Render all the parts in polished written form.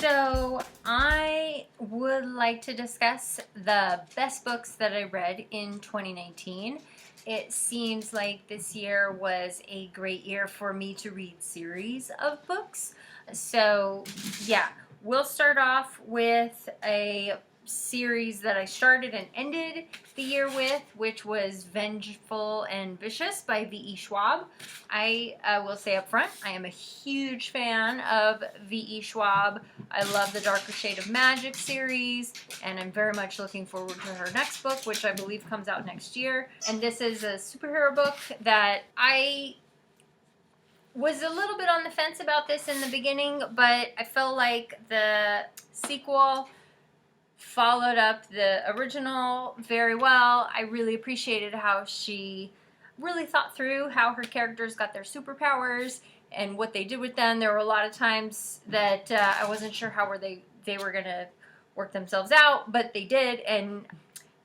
So I would like to discuss the best books that I read in 2019. It seems like this year was a great year for me to read series of books. So yeah, we'll start off with a series that I started and ended the year with, which was Vengeful and Vicious by V.E. Schwab. I will say up front, I am a huge fan of V.E. Schwab. I love the Darker Shade of Magic series, and I'm very much looking forward to her next book, which I believe comes out next year. And this is a superhero book that I was a little bit on the fence about this in the beginning, but I felt like the sequel followed up the original very well. I really appreciated how she really thought through how her characters got their superpowers and what they did with them. There were a lot of times that I wasn't sure how they were going to work themselves out, but they did. And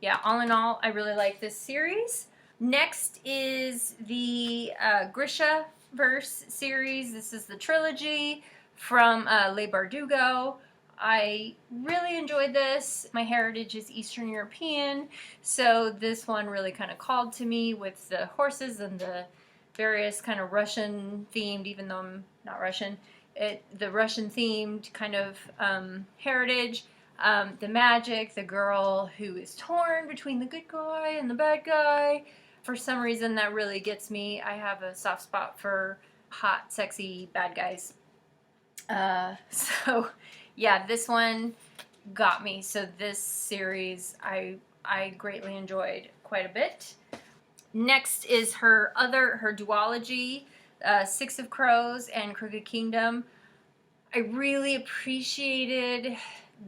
yeah, all in all, I really like this series. Next is the Grisha verse series. This is the Trilogy from Leigh Bardugo. I really enjoyed this. My heritage is Eastern European, so this one really kind of called to me with the horses and the various kind of Russian themed, even though I'm not Russian, the Russian themed kind of heritage, the magic, the girl who is torn between the good guy and the bad guy. For some reason that really gets me. I have a soft spot for hot, sexy bad guys. So yeah, this one got me. So this series I greatly enjoyed quite a bit. Next is her duology, Six of Crows and Crooked Kingdom. I really appreciated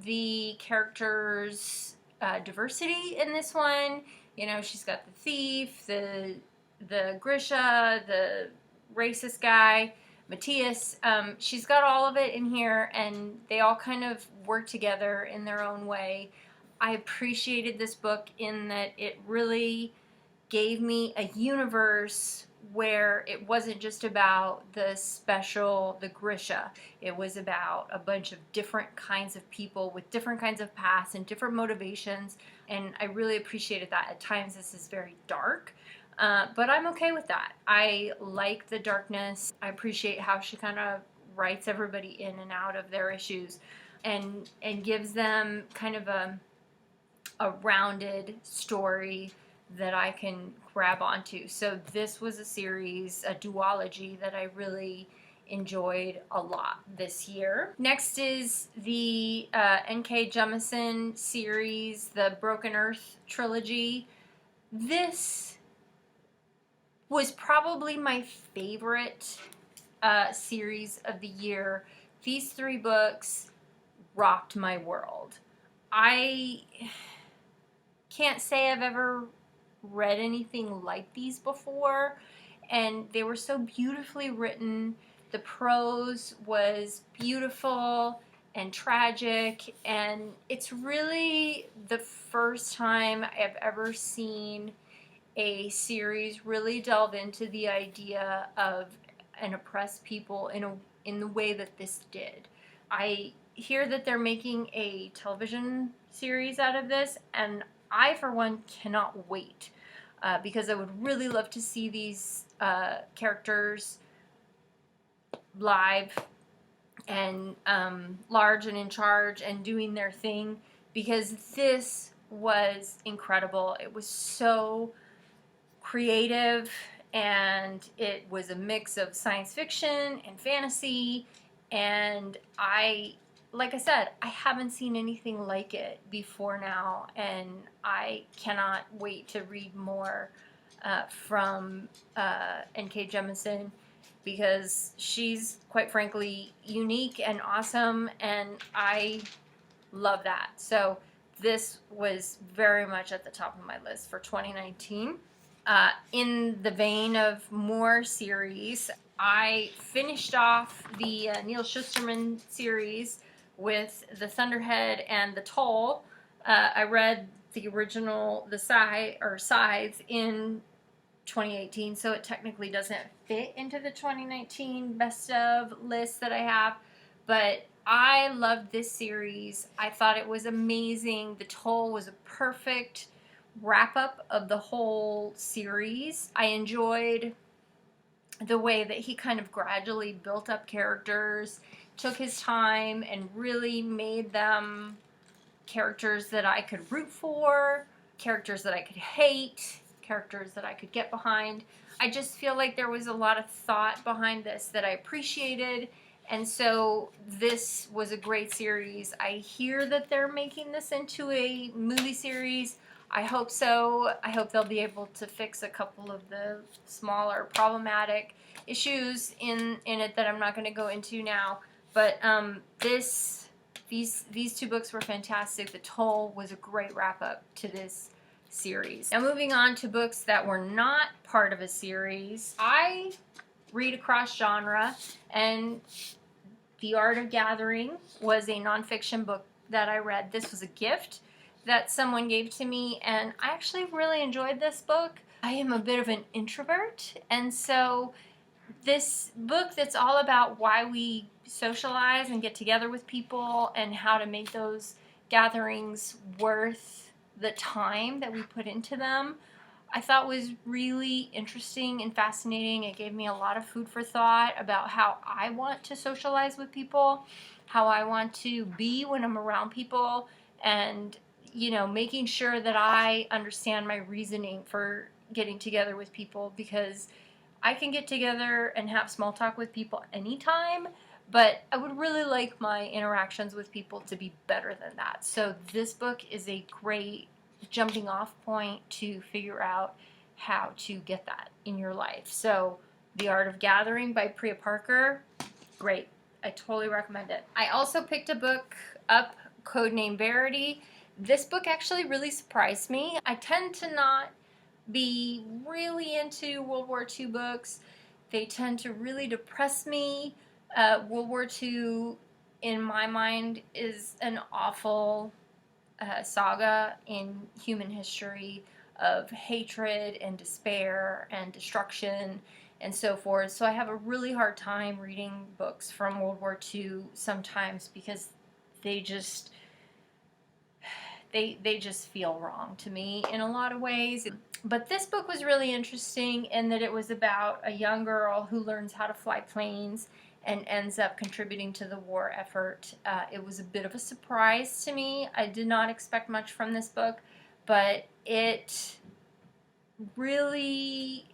the characters' diversity in this one. You know, she's got the thief, the Grisha, the racist guy, Matthias. She's got all of it in here, and they all kind of work together in their own way. I appreciated this book in that it really gave me a universe where it wasn't just about the Grisha. It was about a bunch of different kinds of people with different kinds of paths and different motivations, and I really appreciated that. At times this is very dark, but I'm okay with that. I like the darkness. I appreciate how she kind of writes everybody in and out of their issues and gives them kind of a rounded story that I can grab onto. So this was a series, a duology, that I really enjoyed a lot this year. Next is the N.K. Jemisin series, the Broken Earth trilogy. This was probably my favorite series of the year. These three books rocked my world. I can't say I've ever read anything like these before, and they were so beautifully written. The prose was beautiful and tragic, and it's really the first time I've ever seen a series really delve into the idea of an oppressed people in the way that this did. I hear that they're making a television series out of this, and I, for one, cannot wait because I would really love to see these characters live and large and in charge and doing their thing, because this was incredible. It was so creative, and it was a mix of science fiction and fantasy, and like I said, I haven't seen anything like it before now, and I cannot wait to read more from N.K. Jemisin, because she's, quite frankly, unique and awesome, and I love that. So this was very much at the top of my list for 2019. In the vein of more series, I finished off the Neal Shusterman series with the Thunderhead and the Toll. I read the original, the Scythe in 2018, so it technically doesn't fit into the 2019 best of list that I have, But I loved this series. I thought it was amazing. The Toll was a perfect wrap-up of the whole series. I enjoyed the way that he kind of gradually built up characters, took his time, and really made them characters that I could root for, characters that I could hate, characters that I could get behind. I just feel like there was a lot of thought behind this that I appreciated, and so this was a great series. I hear that they're making this into a movie series. I hope so. I hope they'll be able to fix a couple of the smaller problematic issues in it that I'm not going to go into now. But these two books were fantastic. The Toll was a great wrap-up to this series. Now moving on to books that were not part of a series. I read across genre, and The Art of Gathering was a nonfiction book that I read. This was a gift that someone gave to me, and I actually really enjoyed this book. I am a bit of an introvert, and so this book that's all about why we socialize and get together with people and how to make those gatherings worth the time that we put into them, I thought was really interesting and fascinating. It gave me a lot of food for thought about how I want to socialize with people, how I want to be when I'm around people, and making sure that I understand my reasoning for getting together with people, because I can get together and have small talk with people anytime, but I would really like my interactions with people to be better than that. So this book is a great jumping off point to figure out how to get that in your life. So The Art of Gathering by Priya Parker, great. I totally recommend it. I also picked a book up, codename Verity. This book actually really surprised me. I tend to not be really into World War II books. They tend to really depress me. World War II, in my mind, is an awful saga in human history of hatred and despair and destruction and so forth. So I have a really hard time reading books from World War II sometimes, because they just feel wrong to me in a lot of ways. But this book was really interesting in that it was about a young girl who learns how to fly planes and ends up contributing to the war effort. It was a bit of a surprise to me. I did not expect much from this book, but it really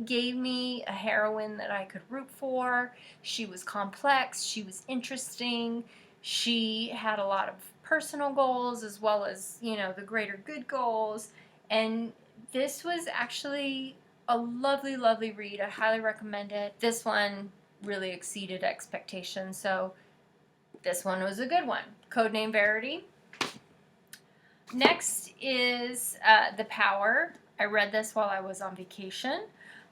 gave me a heroine that I could root for. She was complex, she was interesting, she had a lot of personal goals as well as, the greater good goals, and this was actually a lovely, lovely read. I highly recommend it. This one really exceeded expectations, so this one was a good one. Codename Verity. Next is The Power. I read this while I was on vacation,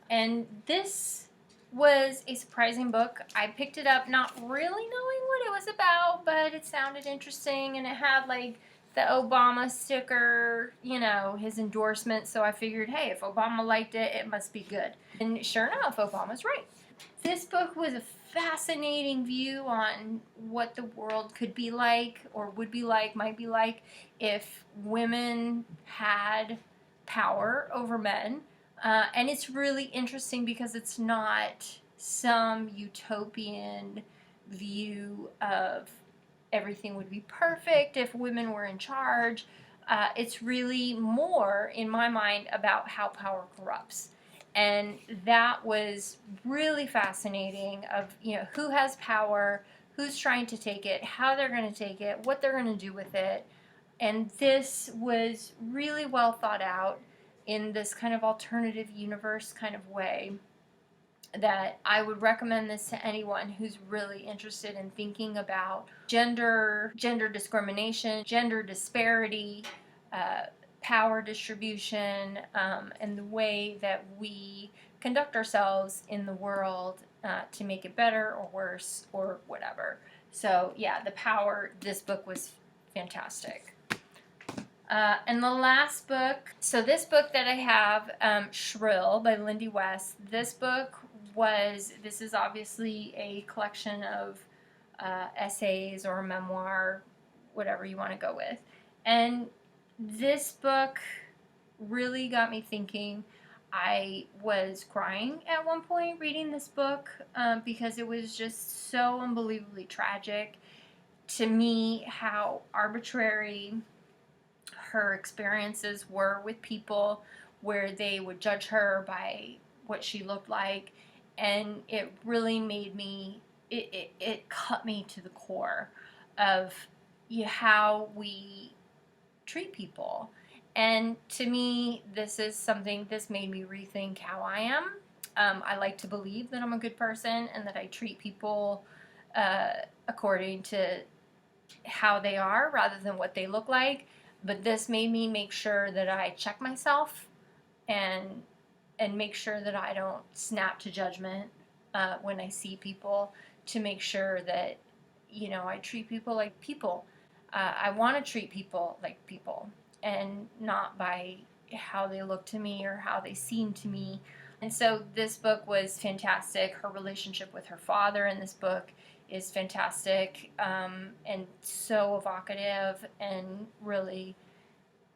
and this was a surprising book. I picked it up not really knowing what it was about, but it sounded interesting, and it had like the Obama sticker, his endorsement, so I figured, hey, if Obama liked it, it must be good. And sure enough, Obama's right. This book was a fascinating view on what the world could be like, or would be like, might be like, if women had power over men. And it's really interesting because it's not some utopian view of everything would be perfect if women were in charge. It's really more, in my mind, about how power corrupts. And that was really fascinating, of, who has power, who's trying to take it, how they're going to take it, what they're going to do with it. And this was really well thought out in this kind of alternative universe kind of way, that I would recommend this to anyone who's really interested in thinking about gender discrimination, gender disparity, power distribution, and the way that we conduct ourselves in the world to make it better or worse or whatever. So yeah, The Power, this book was fantastic. And the last book, so this book that I have, Shrill by Lindy West, this is obviously a collection of essays or a memoir, whatever you want to go with. And this book really got me thinking. I was crying at one point reading this book because it was just so unbelievably tragic to me how arbitrary her experiences were with people, where they would judge her by what she looked like. And it really made me, it cut me to the core of how we treat people. And to me, this made me rethink how I am. I like to believe that I'm a good person and that I treat people according to how they are rather than what they look like. But this made me make sure that I check myself and make sure that I don't snap to judgment when I see people, to make sure that, I treat people like people. I want to treat people like people and not by how they look to me or how they seem to me. And so this book was fantastic. Her relationship with her father in this book is fantastic, and so evocative, and really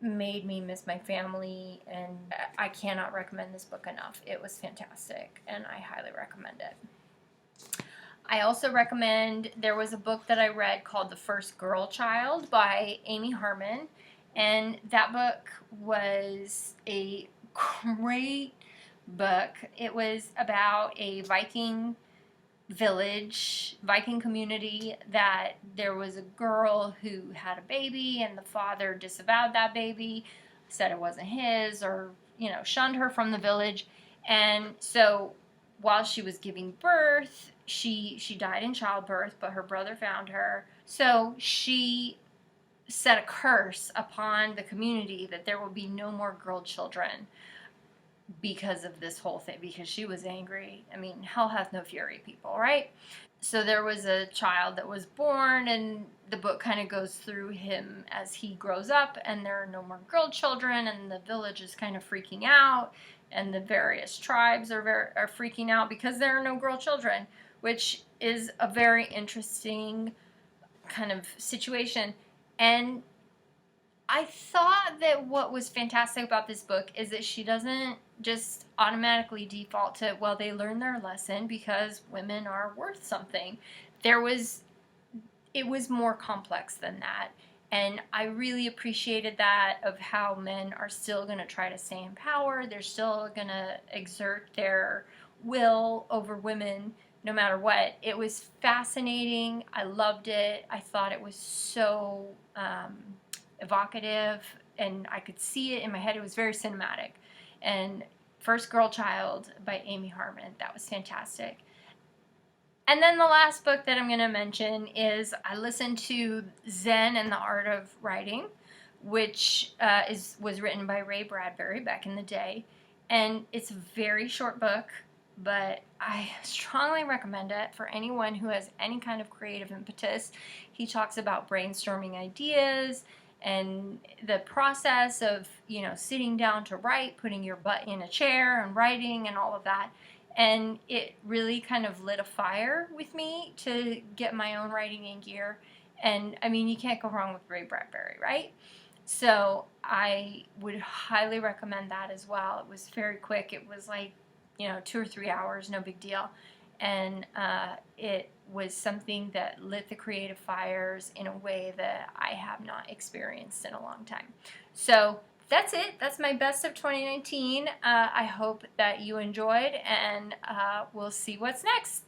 made me miss my family. And I cannot recommend this book enough. It was fantastic, and I highly recommend it. I also recommend, there was a book that I read called The First Girl Child by Amy Harmon, and that book was a great book. It was about a Viking community, that there was a girl who had a baby and the father disavowed that baby, said it wasn't his, or shunned her from the village. And so while she was giving birth, she died in childbirth, but her brother found her. So she set a curse upon the community that there will be no more girl children because of this whole thing, because she was angry. I mean, hell hath no fury, people, right? So there was a child that was born, and the book kind of goes through him as he grows up, and there are no more girl children, and the village is kind of freaking out, and the various tribes are freaking out because there are no girl children, which is a very interesting kind of situation. And I thought that what was fantastic about this book is that she doesn't just automatically default to, well, they learned their lesson because women are worth something. It was more complex than that. And I really appreciated that, of how men are still going to try to stay in power. They're still going to exert their will over women no matter what. It was fascinating. I loved it. I thought it was so evocative, and I could see it in my head. It was very cinematic. And First Girl Child by Amy Harmon, that was fantastic. And then the last book that I'm going to mention is, I listened to Zen and the Art of Writing, which was written by Ray Bradbury back in the day. And it's a very short book, but I strongly recommend it for anyone who has any kind of creative impetus. He talks about brainstorming ideas and the process of, sitting down to write, putting your butt in a chair and writing and all of that. And it really kind of lit a fire with me to get my own writing in gear. And I mean, you can't go wrong with Ray Bradbury, right? So I would highly recommend that as well. It was very quick. It was like, 2 or 3 hours, no big deal. And it was something that lit the creative fires in a way that I have not experienced in a long time. So that's it. That's my best of 2019. I hope that you enjoyed, and we'll see what's next.